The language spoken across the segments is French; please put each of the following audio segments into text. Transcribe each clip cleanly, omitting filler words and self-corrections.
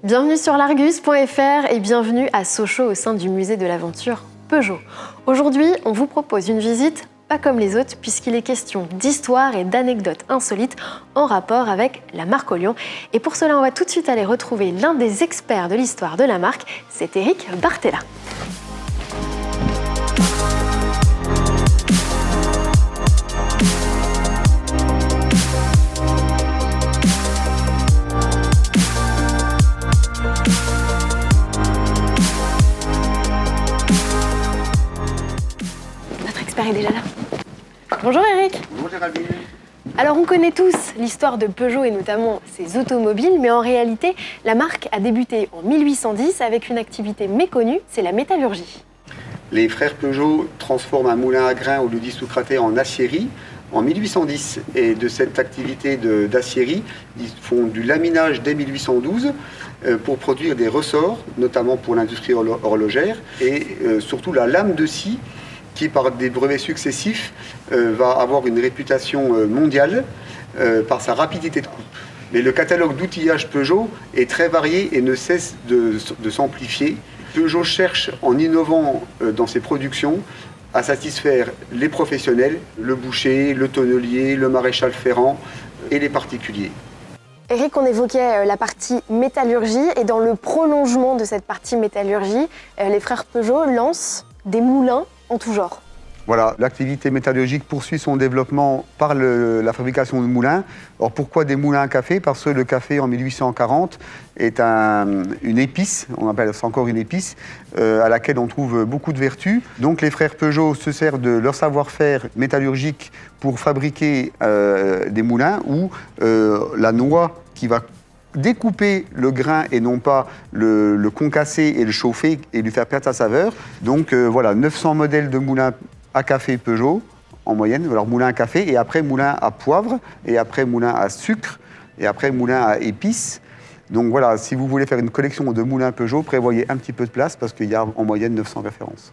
Bienvenue sur l'Argus.fr et bienvenue à Sochaux au sein du musée de l'aventure Peugeot. Aujourd'hui, on vous propose une visite pas comme les autres puisqu'il est question d'histoire et d'anecdotes insolites en rapport avec la marque au lion. Et pour cela, on va tout de suite aller retrouver l'un des experts de l'histoire de la marque, c'est Eric Bartella. Notre expert est déjà là. Bonjour Eric. Bonjour Géraldine. Alors on connaît tous l'histoire de Peugeot et notamment ses automobiles, mais en réalité, la marque a débuté en 1810 avec une activité méconnue, c'est la métallurgie. Les frères Peugeot transforment un moulin à grains au Ludi Socrates en aciérie en 1810. Et de cette activité d'aciérie, ils font du laminage dès 1812 pour produire des ressorts, notamment pour l'industrie horlogère, et surtout la lame de scie, qui par des brevets successifs va avoir une réputation mondiale par sa rapidité de coupe. Mais le catalogue d'outillage Peugeot est très varié et ne cesse de s'amplifier. Peugeot cherche, en innovant dans ses productions, à satisfaire les professionnels, le boucher, le tonnelier, le maréchal ferrant et les particuliers. Eric, on évoquait la partie métallurgie et dans le prolongement de cette partie métallurgie, les frères Peugeot lancent des moulins en tout genre. Voilà, l'activité métallurgique poursuit son développement par la fabrication de moulins. Alors pourquoi des moulins à café? Parce que le café en 1840 est une épice, on appelle ça encore une épice, à laquelle on trouve beaucoup de vertus. Donc les frères Peugeot se servent de leur savoir-faire métallurgique pour fabriquer des moulins où la noix qui va découper le grain et non pas le concasser et le chauffer et lui faire perdre sa saveur. Donc voilà, 900 modèles de moulins à café Peugeot en moyenne, alors moulin à café et après moulin à poivre et après moulin à sucre et après moulin à épices. Donc voilà, si vous voulez faire une collection de moulins Peugeot, prévoyez un petit peu de place parce qu'il y a en moyenne 900 références.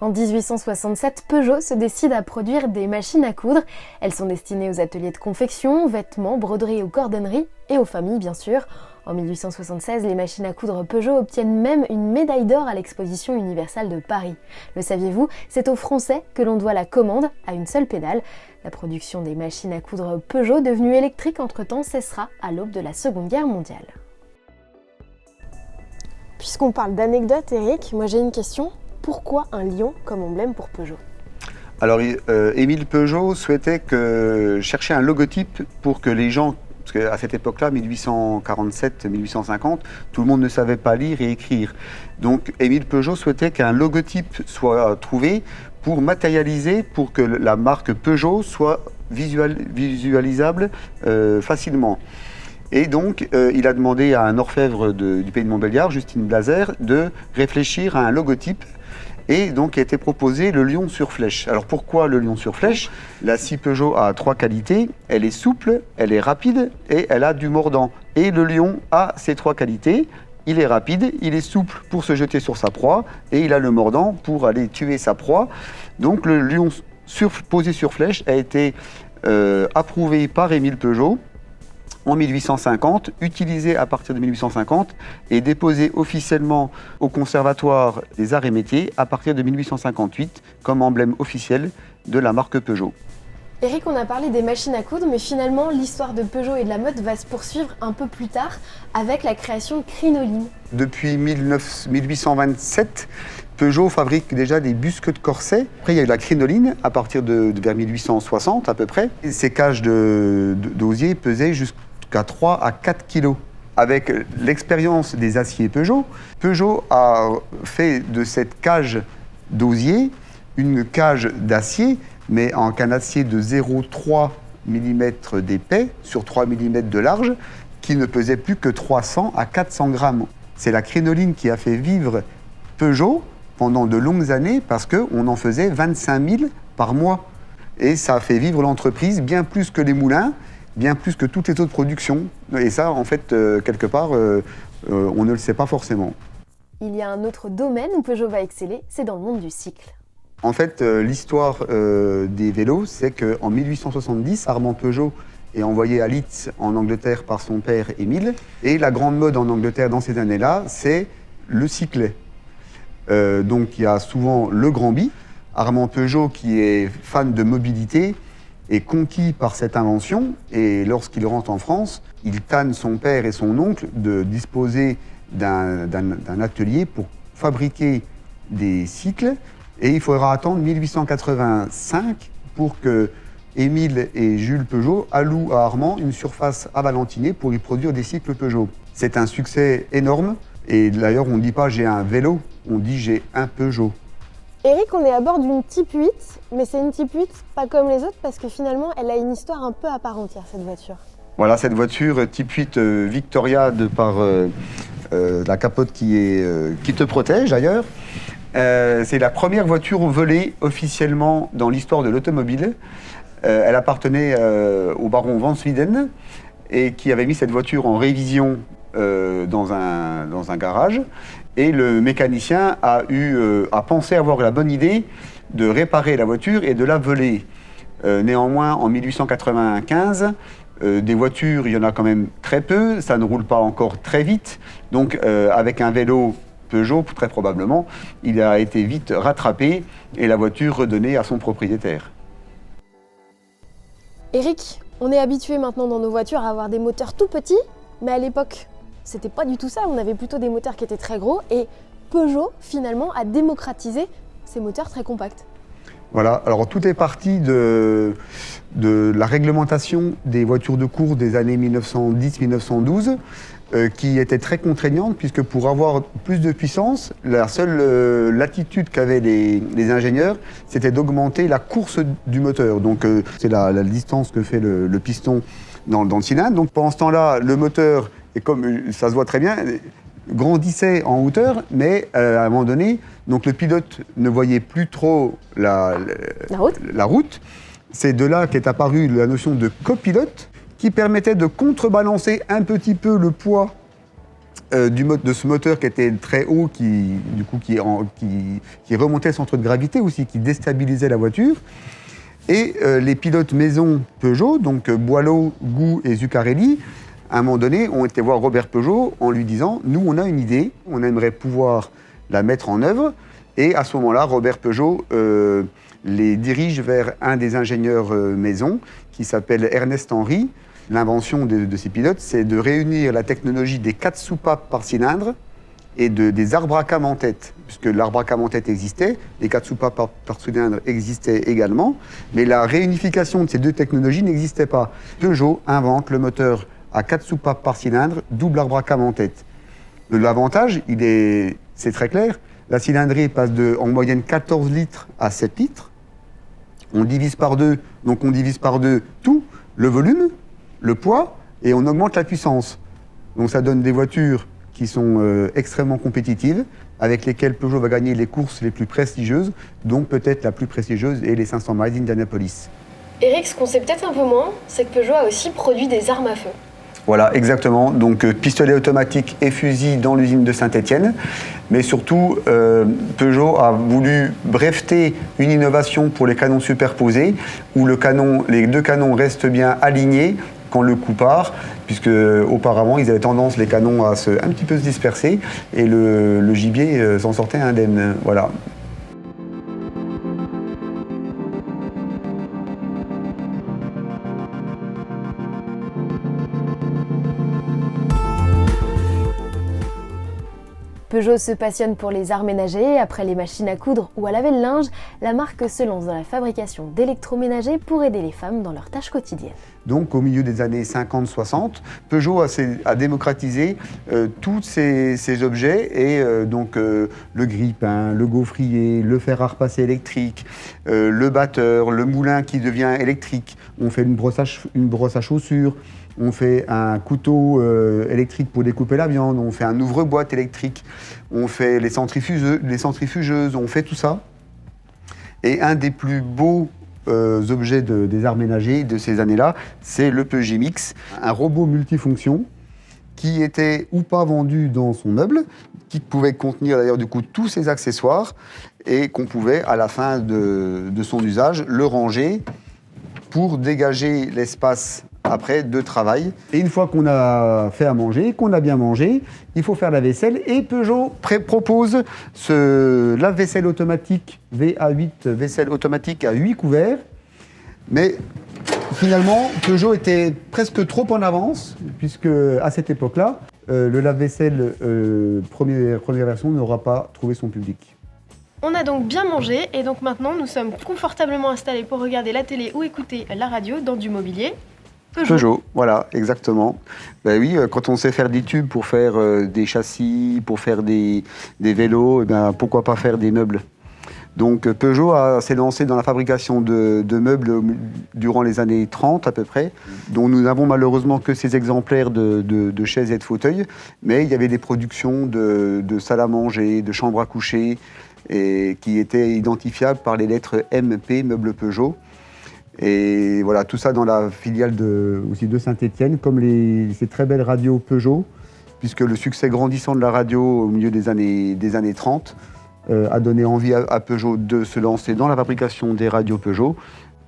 En 1867, Peugeot se décide à produire des machines à coudre. Elles sont destinées aux ateliers de confection, vêtements, broderies ou cordonneries et aux familles bien sûr. En 1876, les machines à coudre Peugeot obtiennent même une médaille d'or à l'exposition universelle de Paris. Le saviez-vous? C'est aux Français que l'on doit la commande à une seule pédale. La production des machines à coudre Peugeot, devenue électrique entre-temps, cessera à l'aube de la Seconde Guerre mondiale. Puisqu'on parle d'anecdotes, Eric, moi j'ai une question. Pourquoi un lion comme emblème pour Peugeot? Alors Émile Peugeot souhaitait chercher un logotype pour que les gens, parce qu'à cette époque-là, 1847-1850, tout le monde ne savait pas lire et écrire. Donc Émile Peugeot souhaitait qu'un logotype soit trouvé pour matérialiser, pour que la marque Peugeot soit visualisable facilement. Et donc, il a demandé à un orfèvre du pays de Montbéliard, Justine Blazer, de réfléchir à un logotype. Et donc a été proposé le lion sur flèche. Alors pourquoi le lion sur flèche? La scie Peugeot a 3 qualités. Elle est souple, elle est rapide et elle a du mordant. Et le lion a ces 3 qualités. Il est rapide, il est souple pour se jeter sur sa proie et il a le mordant pour aller tuer sa proie. Donc le lion posé sur flèche a été approuvé par Émile Peugeot en 1850, utilisé à partir de 1850 et déposé officiellement au Conservatoire des Arts et Métiers à partir de 1858 comme emblème officiel de la marque Peugeot. Eric, on a parlé des machines à coudre, mais finalement l'histoire de Peugeot et de la mode va se poursuivre un peu plus tard avec la création de crinolines. Depuis 1827, Peugeot fabrique déjà des busques de corset. Après, il y a eu la crinoline à partir de vers 1860 à peu près. Et ces cages d'osier pesaient jusqu'à 3 à 4 kilos. Avec l'expérience des aciers Peugeot, Peugeot a fait de cette cage d'osier une cage d'acier, mais en un acier de 0,3 mm d'épais sur 3 mm de large, qui ne pesait plus que 300 à 400 grammes. C'est la crinoline qui a fait vivre Peugeot pendant de longues années parce qu'on en faisait 25 000 par mois. Et ça a fait vivre l'entreprise bien plus que les moulins, bien plus que toutes les autres productions. Et ça, en fait, quelque part, on ne le sait pas forcément. Il y a un autre domaine où Peugeot va exceller, c'est dans le monde du cycle. En fait, l'histoire des vélos, c'est qu'en 1870, Armand Peugeot et envoyé à Leeds en Angleterre par son père Émile. Et la grande mode en Angleterre dans ces années-là, c'est le cyclet. Donc il y a souvent le Grand Bi. Armand Peugeot, qui est fan de mobilité, est conquis par cette invention. Et lorsqu'il rentre en France, il tanne son père et son oncle de disposer d'un atelier pour fabriquer des cycles. Et il faudra attendre 1885 pour que Émile et Jules Peugeot allouent à Armand une surface à Valentiné pour y produire des cycles Peugeot. C'est un succès énorme. Et d'ailleurs, on ne dit pas « j'ai un vélo », on dit « j'ai un Peugeot ». Eric, on est à bord d'une Type 8, mais c'est une Type 8 pas comme les autres parce que finalement, elle a une histoire un peu à part entière, cette voiture. Voilà, cette voiture Type 8 Victoria, de par la capote qui te protège d'ailleurs. C'est la première voiture volée officiellement dans l'histoire de l'automobile. Elle appartenait au baron Van Sweden et qui avait mis cette voiture en révision dans un garage. Et le mécanicien a pensé avoir la bonne idée de réparer la voiture et de la voler. Néanmoins, en 1895, des voitures, il y en a quand même très peu, ça ne roule pas encore très vite. Donc, avec un vélo Peugeot, très probablement, il a été vite rattrapé et la voiture redonnée à son propriétaire. Eric, on est habitué maintenant dans nos voitures à avoir des moteurs tout petits, mais à l'époque, c'était pas du tout ça. On avait plutôt des moteurs qui étaient très gros et Peugeot, finalement, a démocratisé ces moteurs très compacts. Voilà, alors tout est parti de la réglementation des voitures de course des années 1910-1912, qui était très contraignante, puisque pour avoir plus de puissance, la seule latitude qu'avaient les ingénieurs, c'était d'augmenter la course du moteur. Donc c'est la distance que fait le piston dans le cylindre. Donc pendant ce temps-là, le moteur, et comme ça se voit très bien, grandissait en hauteur, mais à un moment donné, donc le pilote ne voyait plus trop la route. C'est de là qu'est apparue la notion de copilote, qui permettait de contrebalancer un petit peu le poids de ce moteur qui était très haut, qui remontait le centre de gravité aussi, qui déstabilisait la voiture. Et les pilotes maison Peugeot, donc Boileau, Gou et Zuccarelli, à un moment donné, ont été voir Robert Peugeot en lui disant « Nous, on a une idée, on aimerait pouvoir la mettre en œuvre ». Et à ce moment-là, Robert Peugeot les dirige vers un des ingénieurs maison qui s'appelle Ernest Henry. L'invention de ces pilotes, c'est de réunir la technologie des 4 soupapes par cylindre et des arbres à cam en tête, puisque l'arbre à cam en tête existait, les 4 soupapes par cylindre existaient également, mais la réunification de ces deux technologies n'existait pas. Peugeot invente le moteur à 4 soupapes par cylindre, double arbre à cam en tête. L'avantage, c'est très clair, la cylindrée passe en moyenne 14 litres à 7 litres. On divise par deux, donc on divise par deux tout, le volume, le poids, et on augmente la puissance. Donc ça donne des voitures qui sont extrêmement compétitives, avec lesquelles Peugeot va gagner les courses les plus prestigieuses, dont peut-être la plus prestigieuse est les 500 miles d'Indianapolis. Eric, ce qu'on sait peut-être un peu moins, c'est que Peugeot a aussi produit des armes à feu. Voilà, exactement. Donc pistolet automatique et fusil dans l'usine de Saint-Étienne. Mais surtout, Peugeot a voulu breveter une innovation pour les canons superposés, où les deux canons restent bien alignés quand le coup part, puisque auparavant, ils avaient tendance, les canons, à un petit peu se disperser, et le gibier s'en sortait indemne. Voilà. Peugeot se passionne pour les arts ménagers. Après les machines à coudre ou à laver le linge, la marque se lance dans la fabrication d'électroménagers pour aider les femmes dans leurs tâches quotidiennes. Donc au milieu des années 50-60, Peugeot a démocratisé tous ces objets, et donc le grille-pain, le gaufrier, le fer à repasser électrique, le batteur, le moulin qui devient électrique. On fait une brosse à chaussures. On fait un couteau électrique pour découper la viande, on fait un ouvre-boîte électrique, on fait les centrifugeuses, on fait tout ça. Et un des plus beaux objets des arts ménagers de ces années-là, c'est le Peugeot Mix, un robot multifonction qui était ou pas vendu dans son meuble, qui pouvait contenir d'ailleurs du coup tous ses accessoires, et qu'on pouvait à la fin de son usage le ranger pour dégager l'espace après de travail. Et une fois qu'on a fait à manger, qu'on a bien mangé, il faut faire la vaisselle. Et Peugeot propose ce lave-vaisselle automatique VA8, vaisselle automatique à 8 couverts. Mais finalement, Peugeot était presque trop en avance, puisque à cette époque-là, le lave-vaisselle première version n'aura pas trouvé son public. On a donc bien mangé et donc maintenant nous sommes confortablement installés pour regarder la télé ou écouter la radio dans du mobilier Peugeot, voilà, exactement. Ben oui, quand on sait faire des tubes pour faire des châssis, pour faire des vélos, ben pourquoi pas faire des meubles. Donc Peugeot s'est lancé dans la fabrication de meubles durant les années 30 à peu près, dont nous n'avons malheureusement que ces exemplaires de chaises et de fauteuils, mais il y avait des productions de salles à manger, de chambres à coucher, et qui étaient identifiables par les lettres MP, Meubles Peugeot. Et voilà, tout ça dans la filiale aussi de Saint-Étienne, comme ces très belles radios Peugeot, puisque le succès grandissant de la radio au milieu des années 30 a donné envie à Peugeot de se lancer dans la fabrication des radios Peugeot.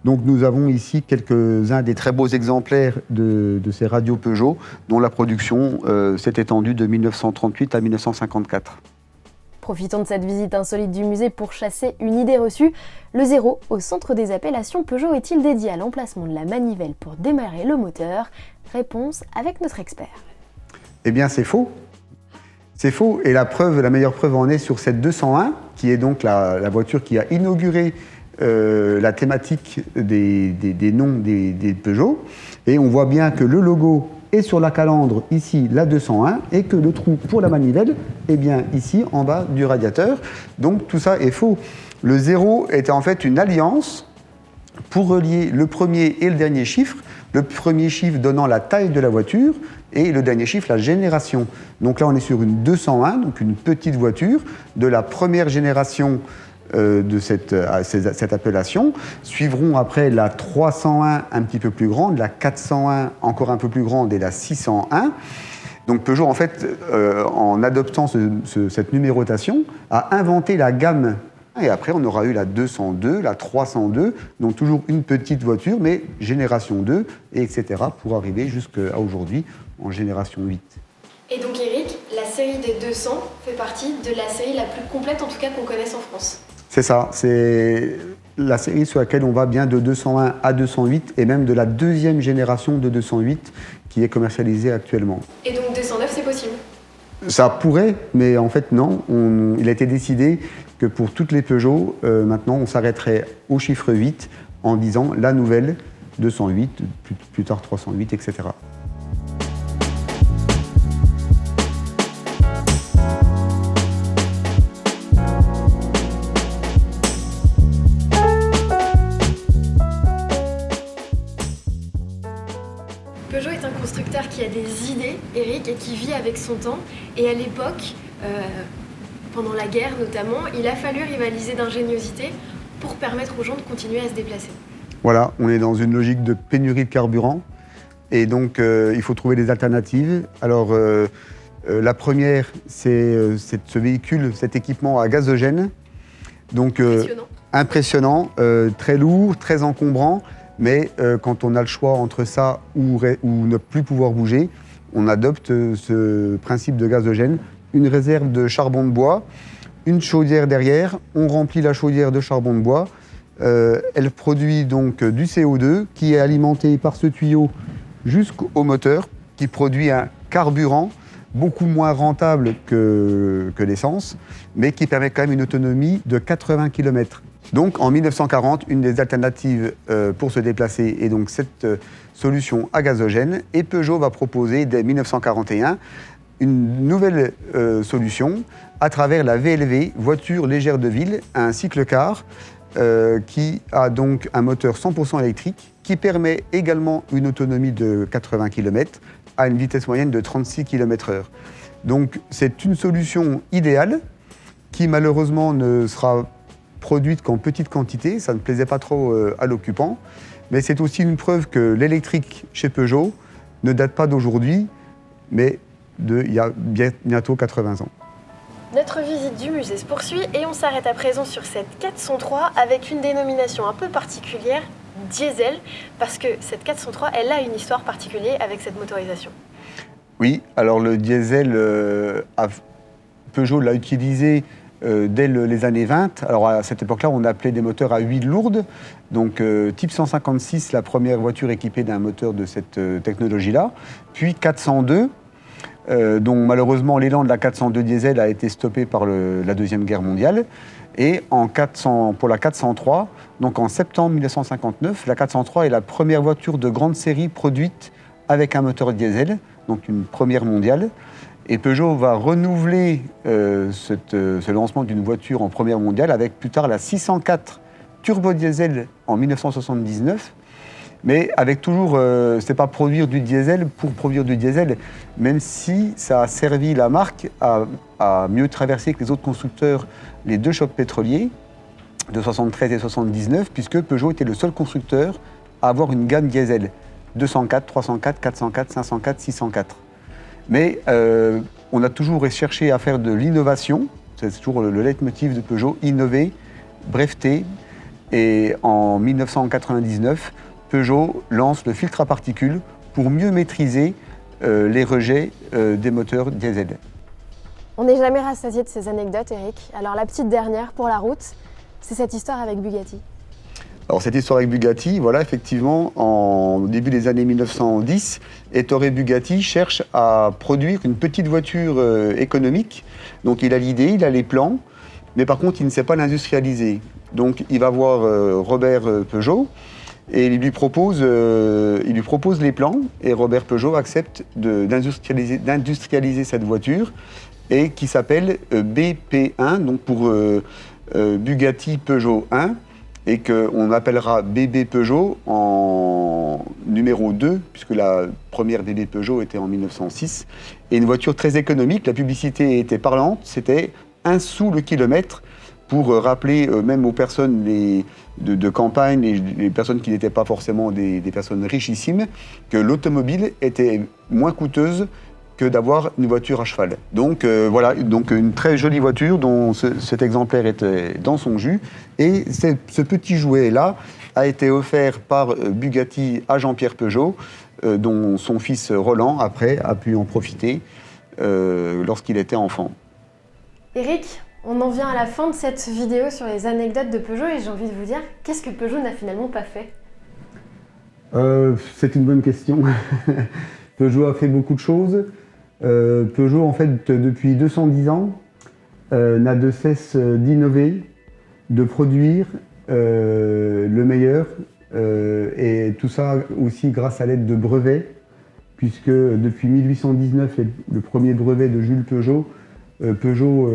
Donc nous avons ici quelques-uns des très beaux exemplaires de ces radios Peugeot, dont la production s'est étendue de 1938 à 1954. Profitons de cette visite insolite du musée pour chasser une idée reçue. Le 0 au centre des appellations Peugeot est-il dédié à l'emplacement de la manivelle pour démarrer le moteur? Réponse avec notre expert. Eh bien c'est faux. C'est faux, et la meilleure preuve en est sur cette 201, qui est donc la voiture qui a inauguré la thématique des noms des Peugeot. Et on voit bien que le logo est sur la calandre, ici, la 201, et que le trou pour la manivelle est bien ici, en bas du radiateur. Donc tout ça est faux. Le 0 était en fait une alliance pour relier le premier et le dernier chiffre. Le premier chiffre donnant la taille de la voiture et le dernier chiffre, la génération. Donc là, on est sur une 201, donc une petite voiture de la première génération de cette appellation. Suivront après la 301 un petit peu plus grande, la 401 encore un peu plus grande et la 601. Donc Peugeot, en fait, en adoptant cette numérotation, a inventé la gamme. Et après, on aura eu la 202, la 302, donc toujours une petite voiture, mais génération 2, et etc., pour arriver jusqu'à aujourd'hui en génération 8. Et donc Eric, la série des 200 fait partie de la série la plus complète, en tout cas qu'on connaisse en France. C'est ça, c'est la série sur laquelle on va bien de 201 à 208, et même de la deuxième génération de 208 qui est commercialisée actuellement. Et donc 209, c'est possible? Ça pourrait, mais en fait non. Il a été décidé que pour toutes les Peugeot, maintenant on s'arrêterait au chiffre 8 en disant la nouvelle 208, plus tard 308, etc. Peugeot est un constructeur qui a des idées, Eric, et qui vit avec son temps. Et à l'époque, pendant la guerre notamment, il a fallu rivaliser d'ingéniosité pour permettre aux gens de continuer à se déplacer. Voilà, on est dans une logique de pénurie de carburant et donc il faut trouver des alternatives. Alors la première, c'est ce véhicule, cet équipement à gazogène. Donc impressionnant, très lourd, très encombrant, mais quand on a le choix entre ça ou ne plus pouvoir bouger, on adopte ce principe de gazogène. Une réserve de charbon de bois, une chaudière derrière, on remplit la chaudière de charbon de bois, elle produit donc du CO2 qui est alimenté par ce tuyau jusqu'au moteur qui produit un carburant beaucoup moins rentable que l'essence, mais qui permet quand même une autonomie de 80 km. Donc en 1940, une des alternatives pour se déplacer est donc cette solution à gazogène, et Peugeot va proposer dès 1941 une nouvelle solution à travers la VLV, voiture légère de ville, un cycle-car qui a donc un moteur 100% électrique qui permet également une autonomie de 80 km à une vitesse moyenne de 36 km/h. Donc c'est une solution idéale qui malheureusement ne sera produite qu'en petite quantité, ça ne plaisait pas trop à l'occupant, mais c'est aussi une preuve que l'électrique chez Peugeot ne date pas d'aujourd'hui, mais il y a bientôt 80 ans. Notre visite du musée se poursuit et on s'arrête à présent sur cette 403 avec une dénomination un peu particulière, diesel, parce que cette 403, elle a une histoire particulière avec cette motorisation. Oui, alors le diesel, Peugeot l'a utilisé dès les années 20. Alors à cette époque-là, on appelait des moteurs à huile lourde. Donc type 156, la première voiture équipée d'un moteur de cette technologie-là. Puis 402, dont malheureusement l'élan de la 402 diesel a été stoppé par la Deuxième Guerre mondiale. Et pour la 403, donc en septembre 1959, la 403 est la première voiture de grande série produite avec un moteur diesel, donc une première mondiale. Et Peugeot va renouveler ce lancement d'une voiture en première mondiale avec plus tard la 604 turbo diesel en 1979. Mais avec toujours, c'est pas produire du diesel pour produire du diesel, même si ça a servi la marque à mieux traverser que les autres constructeurs les deux chocs pétroliers de 73 et 79, puisque Peugeot était le seul constructeur à avoir une gamme diesel 204, 304, 404, 504, 604. Mais on a toujours cherché à faire de l'innovation, c'est toujours le leitmotiv de Peugeot, innover, breveter. Et en 1999, Peugeot lance le filtre à particules pour mieux maîtriser les rejets des moteurs diesel. On n'est jamais rassasié de ces anecdotes, Eric. Alors la petite dernière pour la route, c'est cette histoire avec Bugatti. Alors cette histoire avec Bugatti, voilà, effectivement, au début des années 1910, Ettore Bugatti cherche à produire une petite voiture économique. Donc il a l'idée, il a les plans, mais par contre il ne sait pas l'industrialiser. Donc il va voir Robert Peugeot et il lui propose les plans, et Robert Peugeot accepte d'industrialiser cette voiture, et qui s'appelle BP1, donc pour Bugatti Peugeot 1, et qu'on appellera BB Peugeot en numéro 2, puisque la première BB Peugeot était en 1906, et une voiture très économique. La publicité était parlante, c'était 1 sou le kilomètre, pour rappeler même aux personnes de campagne, les personnes qui n'étaient pas forcément des personnes richissimes, que l'automobile était moins coûteuse que d'avoir une voiture à cheval. Donc voilà, donc une très jolie voiture dont cet exemplaire était dans son jus. Et ce petit jouet-là a été offert par Bugatti à Jean-Pierre Peugeot, dont son fils Roland, après, a pu en profiter lorsqu'il était enfant. Eric, on en vient à la fin de cette vidéo sur les anecdotes de Peugeot et j'ai envie de vous dire, qu'est-ce que Peugeot n'a finalement pas fait ? C'est une bonne question. Peugeot a fait beaucoup de choses. Peugeot, en fait, depuis 210 ans, n'a de cesse d'innover, de produire le meilleur, et tout ça aussi grâce à l'aide de brevets, puisque depuis 1819, le premier brevet de Jules Peugeot, Peugeot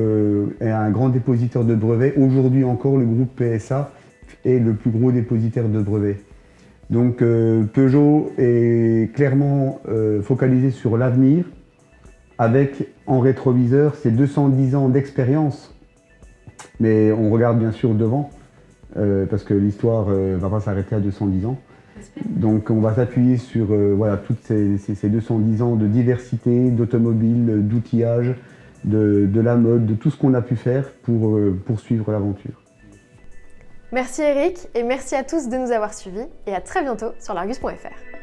est un grand dépositaire de brevets. Aujourd'hui encore, le groupe PSA est le plus gros dépositaire de brevets. Donc Peugeot est clairement focalisé sur l'avenir, avec en rétroviseur ses 210 ans d'expérience. Mais on regarde bien sûr devant, parce que l'histoire ne va pas s'arrêter à 210 ans. Donc on va s'appuyer sur voilà, toutes ces 210 ans de diversité, d'automobile, d'outillage, de la mode, de tout ce qu'on a pu faire pour poursuivre l'aventure. Merci Eric et merci à tous de nous avoir suivis et à très bientôt sur l'Argus.fr.